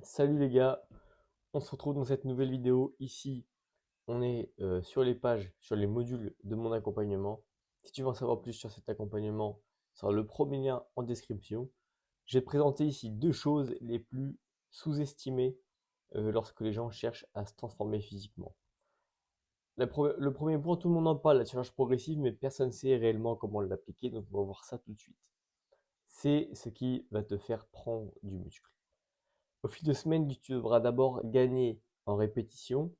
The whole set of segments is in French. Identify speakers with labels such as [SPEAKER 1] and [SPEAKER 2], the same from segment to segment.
[SPEAKER 1] Salut les gars, on se retrouve dans cette nouvelle vidéo. Ici, on est sur les pages, sur les modules de mon accompagnement. Si tu veux en savoir plus sur cet accompagnement, ce sera le premier lien en description. J'ai présenté ici deux choses les plus sous-estimées lorsque les gens cherchent à se transformer physiquement. Le premier point, tout le monde en parle, la surcharge progressive, mais personne ne sait réellement comment l'appliquer, donc on va voir ça tout de suite. C'est ce qui va te faire prendre du muscle. Au fil de semaines, tu devras d'abord gagner en répétition.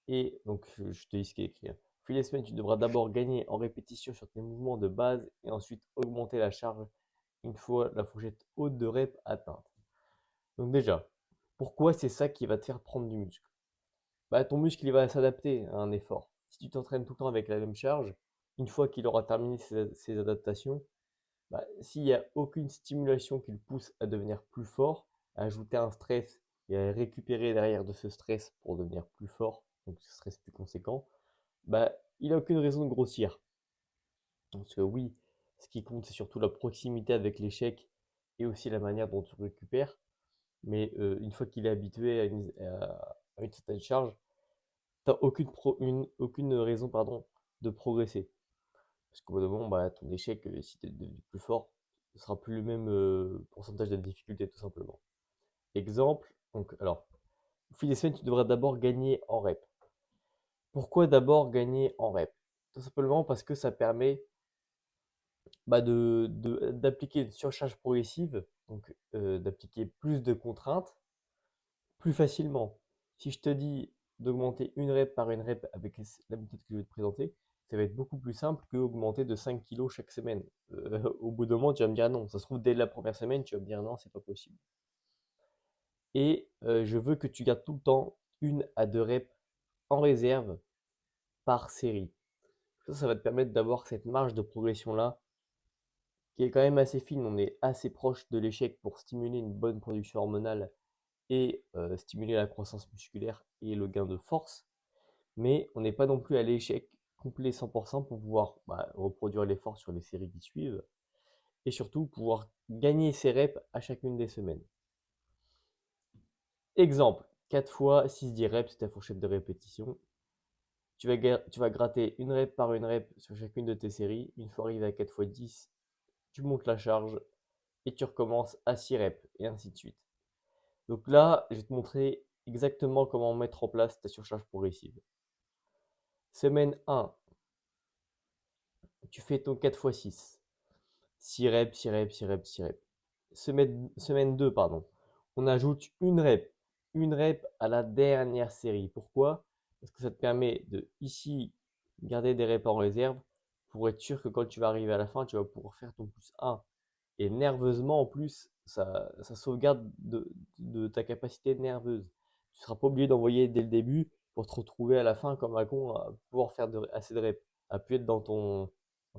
[SPEAKER 1] Et donc, je te dis ce qui est écrit, hein. Au fil des semaines, tu devras d'abord gagner en répétition sur tes mouvements de base et ensuite augmenter la charge une fois la fourchette haute de rep atteinte. Donc déjà, pourquoi c'est ça qui va te faire prendre du muscle? Bah, ton muscle, il va s'adapter à un effort. Si tu t'entraînes tout le temps avec la même charge, une fois qu'il aura terminé ses adaptations, bah, s'il n'y a aucune stimulation qui le pousse à devenir plus fort, à ajouter un stress et à récupérer derrière de ce stress pour devenir plus fort, donc ce stress plus conséquent, bah, il n'a aucune raison de grossir. Parce que oui, ce qui compte, c'est surtout la proximité avec l'échec et aussi la manière dont tu récupères. Mais une fois qu'il est habitué à une certaine charge, tu n'as aucune raison de progresser. Parce qu'au bout d'un moment, bah, ton échec, si tu es devenu plus fort, ce sera plus le même pourcentage de difficulté, tout simplement. Exemple, donc, alors, au fil des semaines, tu devrais d'abord gagner en rep. Pourquoi d'abord gagner en rep? Tout simplement parce que ça permet d'appliquer une surcharge progressive, donc d'appliquer plus de contraintes plus facilement. Si je te dis d'augmenter une rep par une rep avec la méthode que je vais te présenter, ça va être beaucoup plus simple que augmenter de 5 kilos chaque semaine. Au bout d'un moment, tu vas me dire non. Ça se trouve, dès la première semaine, tu vas me dire non, c'est pas possible. Et je veux que tu gardes tout le temps une à deux reps en réserve par série. Ça va te permettre d'avoir cette marge de progression-là qui est quand même assez fine. On est assez proche de l'échec pour stimuler une bonne production hormonale et stimuler la croissance musculaire et le gain de force. Mais on n'est pas non plus à l'échec complet 100% pour pouvoir reproduire l'effort sur les séries qui suivent et surtout pouvoir gagner ses reps à chacune des semaines. Exemple, 4 fois 6-10 reps, c'est ta fourchette de répétition. Tu vas gratter une rep par une rep sur chacune de tes séries. Une fois arrivé à 4 fois 10, tu montes la charge et tu recommences à 6 reps et ainsi de suite. Donc là, je vais te montrer exactement comment mettre en place ta surcharge progressive. Semaine 1, tu fais ton 4 fois 6. 6 reps, 6 reps, 6 reps, 6 reps. Semaine 2, pardon. On ajoute une rep à la dernière série. Pourquoi? Parce que ça te permet de ici garder des reps en réserve pour être sûr que quand tu vas arriver à la fin, tu vas pouvoir faire ton plus 1. Et nerveusement, en plus, ça sauvegarde de ta capacité nerveuse. Tu ne seras pas obligé d'envoyer dès le début pour te retrouver à la fin comme un con à pouvoir faire assez de reps, à pu être dans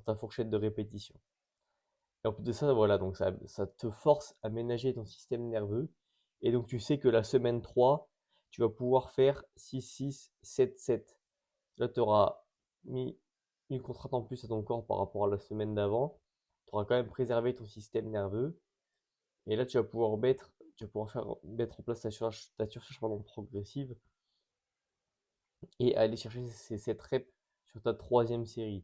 [SPEAKER 1] ta fourchette de répétition. Et en plus de ça, voilà, donc ça te force à ménager ton système nerveux. Et donc tu sais que la semaine 3, tu vas pouvoir faire 6, 6, 7, 7. Là, tu auras mis une contrainte en plus à ton corps par rapport à la semaine d'avant. Tu auras quand même préservé ton système nerveux. Et là, tu vas pouvoir mettre en place ta surcharge progressive et aller chercher ces 7 reps sur ta troisième série.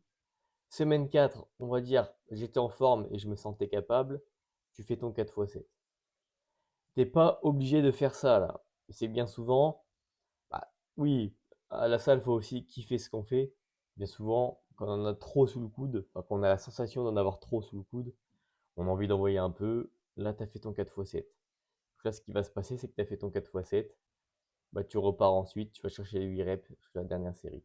[SPEAKER 1] Semaine 4, on va dire, j'étais en forme et je me sentais capable. Tu fais ton 4 x 7. T'es pas obligé de faire ça là. C'est bien souvent, bah, oui, à la salle, il faut aussi kiffer ce qu'on fait. Bien souvent, quand on en a trop sous le coude, enfin, quand on a la sensation d'en avoir trop sous le coude, on a envie d'envoyer un peu. Là, tu as fait ton 4 x 7. Là, ce qui va se passer, c'est que tu as fait ton 4 x 7. Bah, tu repars ensuite, tu vas chercher les 8 reps sur la dernière série.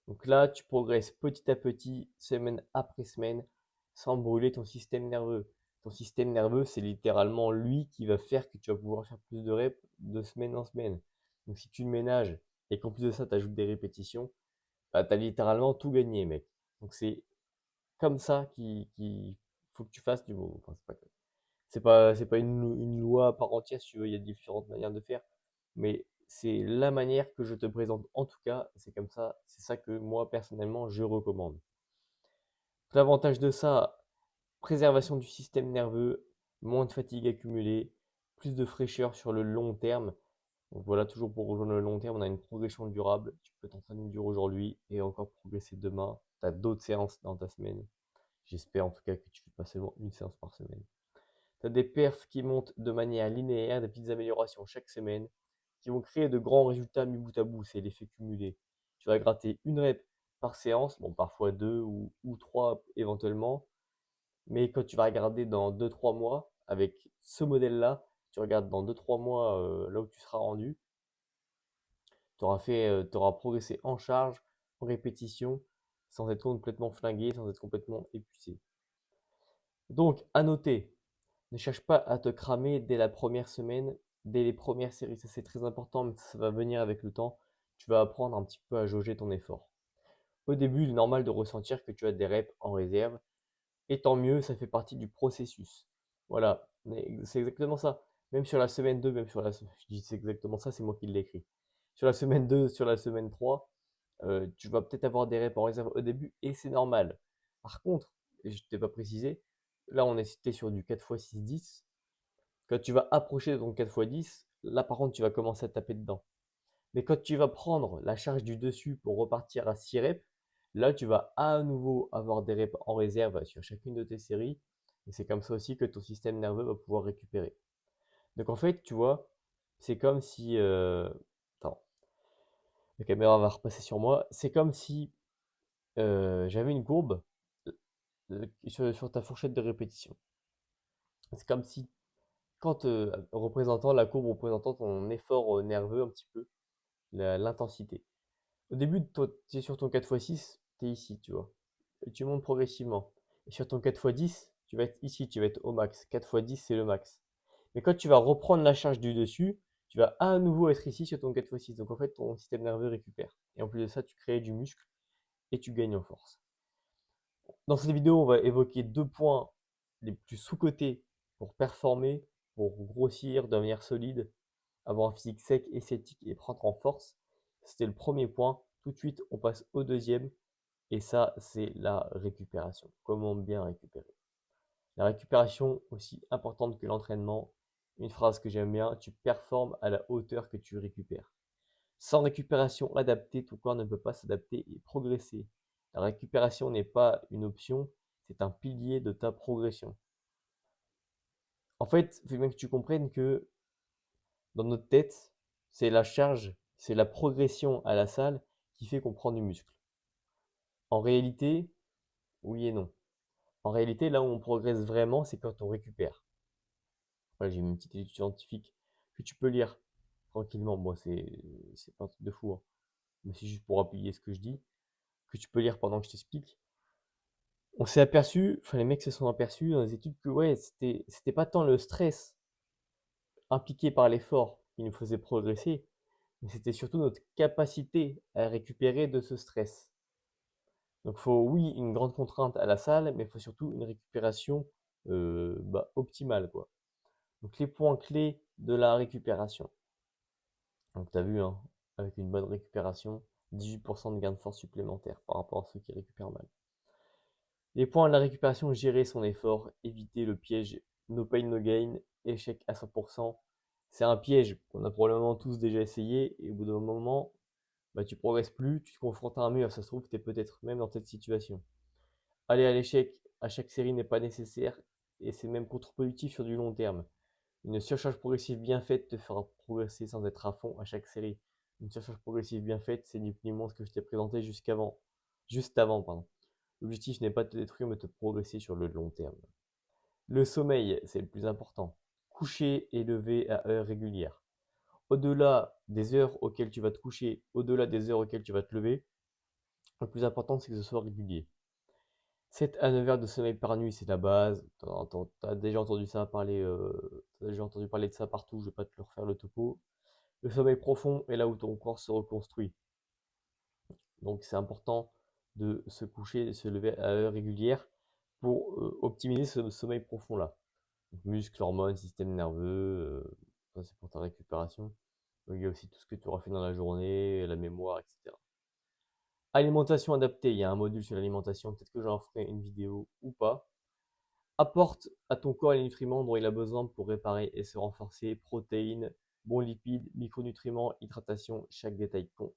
[SPEAKER 1] Donc là, tu progresses petit à petit, semaine après semaine, sans brûler ton système nerveux. Ton système nerveux, c'est littéralement lui qui va faire que tu vas pouvoir faire plus de reps de semaine en semaine. Donc si tu le ménages et qu'en plus de ça, tu ajoutes des répétitions, bah, tu as littéralement tout gagné, mec. Donc c'est comme ça qu'il faut que tu fasses du moment. Enfin, c'est pas une loi à part entière, si tu veux, il y a différentes manières de faire. Mais c'est la manière que je te présente. En tout cas, c'est comme ça, c'est ça que moi, personnellement, je recommande. L'avantage de ça, préservation du système nerveux, moins de fatigue accumulée, plus de fraîcheur sur le long terme. Donc voilà, toujours pour rejoindre le long terme, on a une progression durable. Tu peux t'entraîner dur aujourd'hui et encore progresser demain. Tu as d'autres séances dans ta semaine. J'espère en tout cas que tu fais pas seulement une séance par semaine. Tu as des perfs qui montent de manière linéaire, des petites améliorations chaque semaine qui vont créer de grands résultats mis bout à bout. C'est l'effet cumulé. Tu vas gratter une rep par séance, bon, parfois deux ou trois éventuellement. Mais quand tu vas regarder dans deux trois mois, avec ce modèle-là, tu regardes dans deux trois mois là où tu seras rendu, tu auras progressé en charge, en répétition, sans être complètement flingué, sans être complètement épuisé. Donc, à noter, ne cherche pas à te cramer dès la première semaine, dès les premières séries. Ça, c'est très important, mais ça va venir avec le temps. Tu vas apprendre un petit peu à jauger ton effort. Au début, il est normal de ressentir que tu as des reps en réserve. Et tant mieux, ça fait partie du processus. Voilà, c'est exactement ça. Même sur la semaine 2, même sur la... Je dis c'est exactement ça, c'est moi qui l'ai écrit. Sur la semaine 2, sur la semaine 3, tu vas peut-être avoir des reps en réserve au début et c'est normal. Par contre, et je ne t'ai pas précisé, là on est cité sur du 4x6-10. Quand tu vas approcher de ton 4x10, là par contre tu vas commencer à taper dedans. Mais quand tu vas prendre la charge du dessus pour repartir à 6 reps, là tu vas à nouveau avoir des reps en réserve sur chacune de tes séries. Et c'est comme ça aussi que ton système nerveux va pouvoir récupérer. Donc en fait, tu vois, c'est comme si... Attends, la caméra va repasser sur moi. C'est comme si j'avais une courbe sur ta fourchette de répétition. C'est comme si, quand représentant la courbe représentant ton effort nerveux un petit peu, l'intensité. Au début, tu es sur ton 4x6, tu es ici, tu vois. Et tu montes progressivement. Et sur ton 4x10, tu vas être ici, tu vas être au max. 4x10, c'est le max. Mais quand tu vas reprendre la charge du dessus, tu vas à nouveau être ici sur ton 4x6. Donc en fait, ton système nerveux récupère. Et en plus de ça, tu crées du muscle et tu gagnes en force. Dans cette vidéo, on va évoquer deux points les plus sous-cotés pour performer, pour grossir, devenir solide, avoir un physique sec, esthétique et prendre en force. C'était le premier point. Tout de suite, on passe au deuxième. Et ça, c'est la récupération. Comment bien récupérer. La récupération, aussi importante que l'entraînement. Une phrase que j'aime bien, tu performes à la hauteur que tu récupères. Sans récupération adaptée, ton corps ne peut pas s'adapter et progresser. La récupération n'est pas une option, c'est un pilier de ta progression. En fait, il faut bien que tu comprennes que dans notre tête, c'est la charge, c'est la progression à la salle qui fait qu'on prend du muscle. En réalité, oui et non. En réalité, là où on progresse vraiment, c'est quand on récupère. Voilà, j'ai une petite étude scientifique que tu peux lire tranquillement. Bon, c'est pas un truc de fou, hein. Mais c'est juste pour appuyer ce que je dis, que tu peux lire pendant que je t'explique. On s'est aperçu, enfin les mecs se sont aperçus dans les études que ouais, c'était pas tant le stress impliqué par l'effort qui nous faisait progresser, mais c'était surtout notre capacité à récupérer de ce stress. Donc il faut, oui, une grande contrainte à la salle, mais il faut surtout une récupération optimale, quoi. Donc les points clés de la récupération. Donc tu as vu, hein, avec une bonne récupération, 18% de gain de force supplémentaire par rapport à ceux qui récupèrent mal. Les points de la récupération, gérer son effort, éviter le piège no pain no gain, échec à 100%. C'est un piège qu'on a probablement tous déjà essayé et au bout d'un moment, bah, tu progresses plus, tu te confrontes à un mur, ça se trouve, tu es peut-être même dans cette situation. Aller à l'échec à chaque série n'est pas nécessaire et c'est même contre-productif sur du long terme. Une surcharge progressive bien faite te fera progresser sans être à fond à chaque série. Une surcharge progressive bien faite, c'est ni plus ni moins ce que je t'ai présenté juste avant, pardon. L'objectif n'est pas de te détruire, mais de te progresser sur le long terme. Le sommeil, c'est le plus important. Coucher et lever à heures régulières. Au-delà des heures auxquelles tu vas te coucher, au-delà des heures auxquelles tu vas te lever, le plus important, c'est que ce soit régulier. 7 à 9 heures de sommeil par nuit, c'est la base. T'as déjà entendu ça parler, t'as déjà entendu parler de ça partout, je vais pas te le refaire le topo. Le sommeil profond est là où ton corps se reconstruit. Donc c'est important de se coucher, de se lever à heure régulière pour optimiser ce sommeil profond-là. Muscles, hormones, système nerveux, ça c'est pour ta récupération. Il y a aussi tout ce que tu auras fait dans la journée, la mémoire, etc. Alimentation adaptée, il y a un module sur l'alimentation, peut-être que j'en ferai une vidéo ou pas.
[SPEAKER 2] Apporte à ton corps les nutriments dont il a besoin pour réparer et se renforcer, protéines, bons lipides, micronutriments, hydratation, chaque détail compte.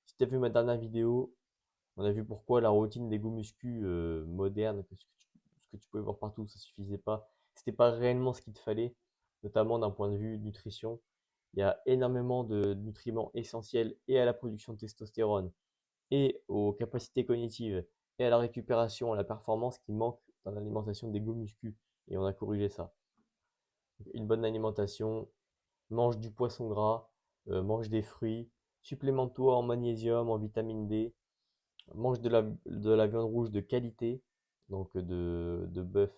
[SPEAKER 2] Si tu as vu ma dernière vidéo, on a vu pourquoi la routine des go muscu moderne, ce que tu pouvais voir partout, ça suffisait pas. C'était pas réellement ce qu'il te fallait, notamment d'un point de vue nutrition. Il y a énormément de nutriments essentiels et à la production de testostérone, et aux capacités cognitives, et à la récupération, à la performance qui manque dans l'alimentation des go muscu. Et on a corrigé ça. Une bonne alimentation, mange du poisson gras, mange des fruits, supplémente-toi en magnésium, en vitamine D, mange de la viande rouge de qualité, donc de bœuf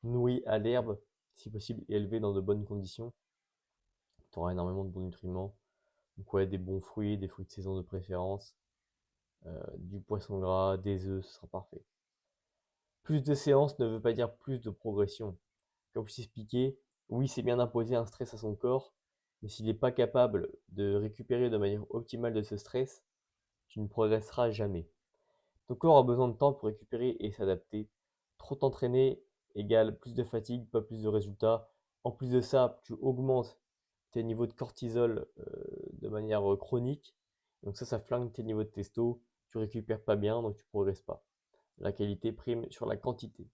[SPEAKER 2] nourri à l'herbe, si possible élevé dans de bonnes conditions. Tu auras énormément de bons nutriments. Donc ouais, des bons fruits, des fruits de saison de préférence, du poisson gras, des œufs, ce sera parfait. Plus de séances ne veut pas dire plus de progression. Comme je t'expliquais, oui, c'est bien d'imposer un stress à son corps, mais s'il n'est pas capable de récupérer de manière optimale de ce stress, tu ne progresseras jamais. Ton corps a besoin de temps pour récupérer et s'adapter. Trop t'entraîner égale plus de fatigue, pas plus de résultats. En plus de ça, tu augmentes tes niveaux de cortisol de manière chronique. Donc ça flingue tes niveaux de testo. Tu récupères pas bien, donc tu progresses pas. La qualité prime sur la quantité.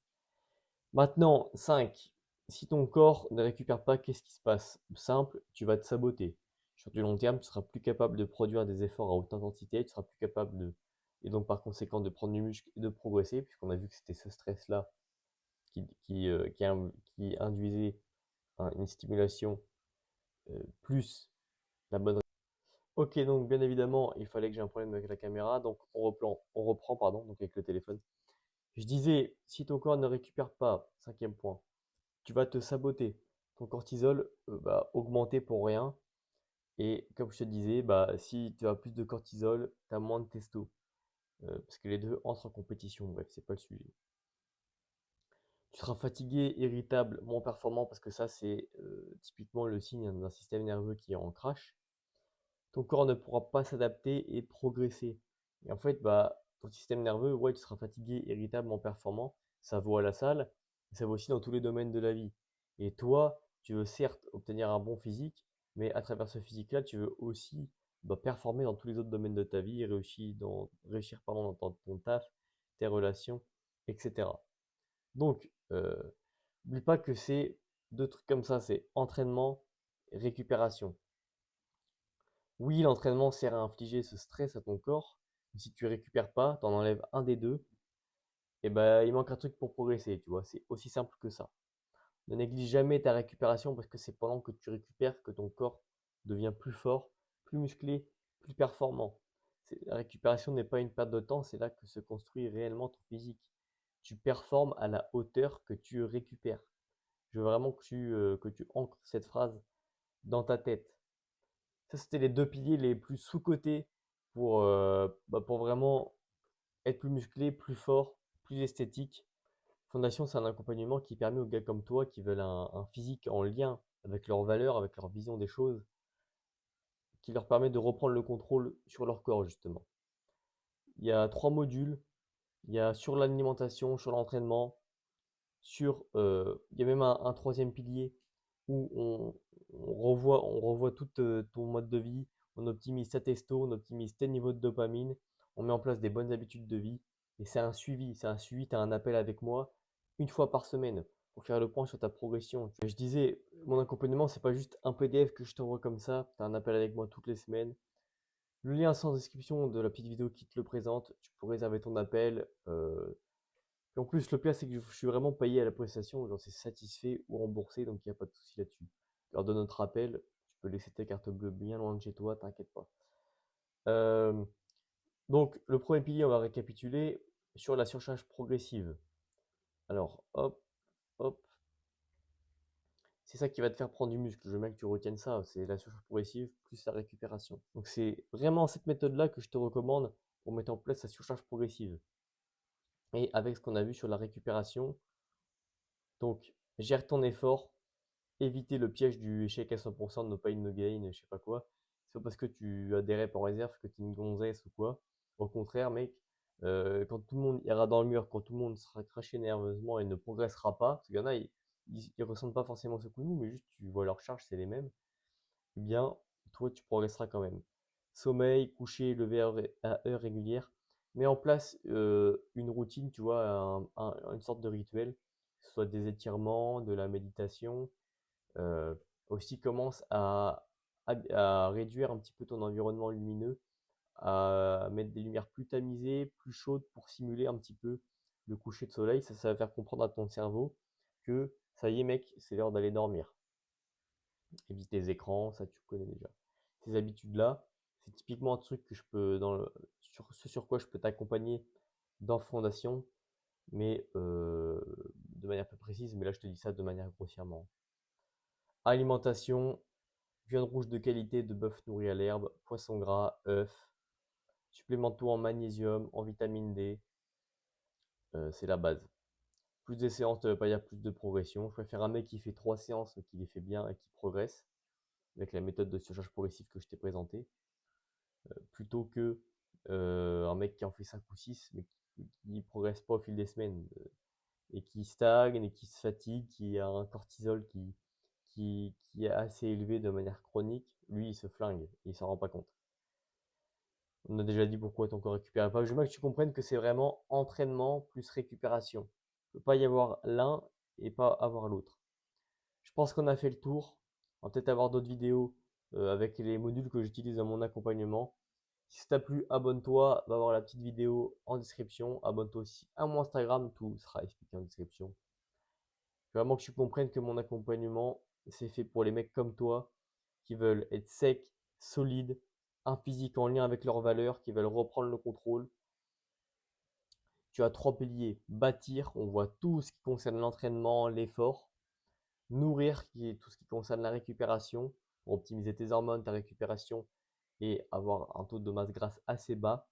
[SPEAKER 2] Maintenant, 5. Si ton corps ne récupère pas, qu'est-ce qui se passe? Simple, tu vas te saboter. Sur du long terme, tu seras plus capable de produire des efforts à haute intensité, tu seras plus capable et donc par conséquent de prendre du muscle et de progresser, puisqu'on a vu que c'était ce stress-là qui induisait une stimulation plus la bonne. Ok, donc bien évidemment, il fallait que j'ai un problème avec la caméra, donc on reprend, pardon, donc avec le téléphone. Je disais, si ton corps ne récupère pas, cinquième point, tu vas te saboter. Ton cortisol va augmenter pour rien. Et comme je te disais, bah, si tu as plus de cortisol, tu as moins de testo. Parce que les deux entrent en compétition. Bref, c'est pas le sujet. Tu seras fatigué, irritable, moins performant parce que ça, c'est typiquement le signe d'un système nerveux qui est en crash. Ton corps ne pourra pas s'adapter et progresser. Et en fait, bah, ton système nerveux, ouais, tu seras fatigué, irritable, moins performant. Ça vaut à la salle, mais ça vaut aussi dans tous les domaines de la vie. Et toi, tu veux certes obtenir un bon physique, mais à travers ce physique-là, tu veux aussi bah, performer dans tous les autres domaines de ta vie, réussir pardon, dans ton taf, tes relations, etc. Donc, n'oublie pas que c'est deux trucs comme ça, c'est entraînement, récupération. Oui, l'entraînement sert à infliger ce stress à ton corps, mais si tu ne récupères pas, tu en enlèves un des deux, et ben il manque un truc pour progresser, tu vois, c'est aussi simple que ça. Ne néglige jamais ta récupération parce que c'est pendant que tu récupères que ton corps devient plus fort, plus musclé, plus performant. La récupération n'est pas une perte de temps, c'est là que se construit réellement ton physique. Tu performes à la hauteur que tu récupères. Je veux vraiment que tu ancres cette phrase dans ta tête. Ça, c'était les deux piliers les plus sous-cotés pour vraiment être plus musclé, plus fort, plus esthétique. Fondation, c'est un accompagnement qui permet aux gars comme toi qui veulent un physique en lien avec leurs valeurs, avec leur vision des choses, qui leur permet de reprendre le contrôle sur leur corps, justement. Il y a 3 modules. Il y a sur l'alimentation, sur l'entraînement, il y a même un troisième pilier où on revoit tout ton mode de vie, on optimise ta testo, on optimise tes niveaux de dopamine, on met en place des bonnes habitudes de vie. Et c'est un suivi, tu as un appel avec moi une fois par semaine pour faire le point sur ta progression. Je disais, mon accompagnement, c'est pas juste un PDF que je t'envoie comme ça, tu as un appel avec moi toutes les semaines. Le lien est en description de la petite vidéo qui te le présente, tu peux réserver ton appel. Et en plus, le pire, c'est que je suis vraiment payé à la prestation, genre c'est satisfait ou remboursé, donc il n'y a pas de souci là-dessus. Lors de notre appel, tu peux laisser ta carte bleue bien loin de chez toi, t'inquiète pas. Euh, donc, le premier pilier, on va récapituler sur la surcharge progressive. Alors, hop, hop, c'est ça qui va te faire prendre du muscle. Je veux bien que tu retiennes ça, c'est la surcharge progressive plus la récupération. Donc, c'est vraiment cette méthode-là que je te recommande pour mettre en place la surcharge progressive. Et avec ce qu'on a vu sur la récupération, donc, gère ton effort, éviter le piège du échec à 100% de no pain, no gain, je sais pas quoi. C'est pas parce que tu as des reps en réserve que tu es une gonzesse ou quoi. Au contraire, mec,
[SPEAKER 1] Quand tout le monde ira dans le mur, quand tout le monde sera craché nerveusement et ne progressera pas, parce qu'il y en a, ils ressentent pas forcément ce coup de mou, mais juste tu vois leur charge, c'est les mêmes, eh bien, toi, tu progresseras quand même. Sommeil, coucher, lever à heure régulière. Mets en place une routine, tu vois, une sorte de rituel, que ce soit des étirements, de la méditation. Euh, Aussi, commence à réduire un petit peu ton environnement lumineux, à mettre des lumières plus tamisées, plus chaudes pour simuler un petit peu le coucher de soleil. Ça va faire comprendre à ton cerveau que ça y est, mec, c'est l'heure d'aller dormir. Évite les écrans, ça tu connais déjà. Ces habitudes-là, c'est typiquement un truc que je peux, sur ce sur quoi je peux t'accompagner dans Fondation, mais de manière plus précise, mais là je te dis ça de manière grossièrement. Alimentation, viande rouge de qualité de bœuf nourri à l'herbe, poisson gras, œufs, supplémente-toi en magnésium, en vitamine D, c'est la base. Plus de séances ne veut pas dire plus de progression. Je préfère un mec qui fait 3 séances mais qui les fait bien et qui progresse, avec la méthode de surcharge progressive que je t'ai présentée, plutôt que un mec qui en fait 5 ou 6 mais qui ne progresse pas au fil des semaines, et qui stagne et qui se fatigue, qui a un cortisol qui est assez élevé de manière chronique. Lui, il se flingue, et il s'en rend pas compte. On a déjà dit pourquoi ton corps récupère pas. Je veux bien que tu comprennes que c'est vraiment entraînement plus récupération. Il ne peut pas y avoir l'un et pas avoir l'autre. Je pense qu'on a fait le tour. On va peut-être avoir d'autres vidéos avec les modules que j'utilise dans mon accompagnement. Si ça t'a plu, abonne-toi, va voir la petite vidéo en description. Abonne-toi aussi à mon Instagram, tout sera expliqué en description. Je veux vraiment que tu comprennes que mon accompagnement, c'est fait pour les mecs comme toi qui veulent être secs, solides, un physique en lien avec leurs valeurs, qui veulent reprendre le contrôle. Tu as 3 piliers. Bâtir, on voit tout ce qui concerne l'entraînement, l'effort. Nourrir, qui est tout ce qui concerne la récupération, pour optimiser tes hormones, ta récupération et avoir un taux de masse grasse assez bas.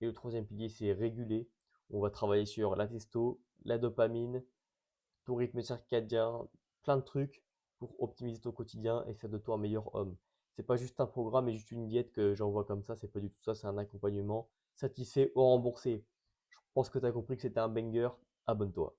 [SPEAKER 1] Et le troisième pilier, c'est réguler. On va travailler sur la testo, la dopamine, ton rythme circadien, plein de trucs pour optimiser ton quotidien et faire de toi un meilleur homme. C'est pas juste un programme et juste une diète que j'envoie comme ça, c'est pas du tout ça, c'est un accompagnement satisfait ou remboursé. Je pense que tu as compris que c'était un banger, abonne-toi.